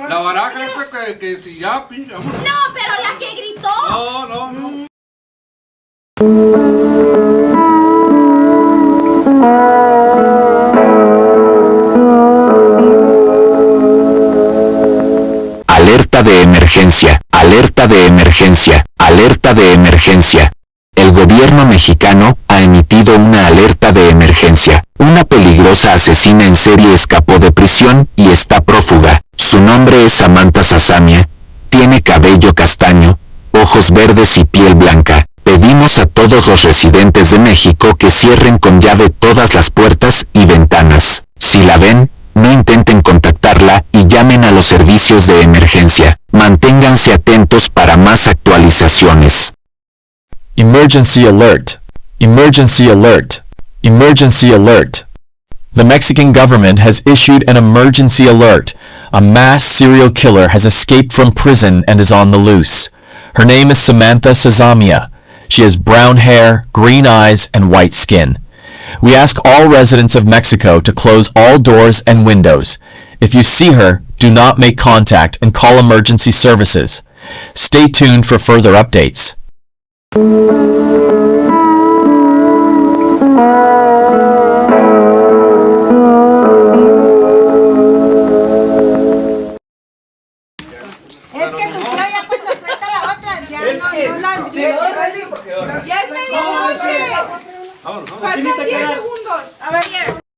La baraja esa que si ya, pinche. No, pero la que gritó. No. Alerta de emergencia, alerta de emergencia, alerta de emergencia. El gobierno mexicano ha emitido una alerta de emergencia. Una peligrosa asesina en serie escapó de prisión y está prófuga. Su nombre es Samantha Sazamia. Tiene cabello castaño, ojos verdes y piel blanca. Pedimos a todos los residentes de México que cierren con llave todas las puertas y ventanas. Si la ven, no intenten contactarla y llamen a los servicios de emergencia. Manténganse atentos para más actualizaciones. Emergency alert. Emergency alert. Emergency alert. The Mexican government has issued an emergency alert. A mass serial killer has escaped from prison and is on the loose. Her name is Samantha Sazamia. She has brown hair, green eyes, and white skin. We ask all residents of Mexico to close all doors and windows. If you see her, do not make contact and call emergency services. Stay tuned for further updates.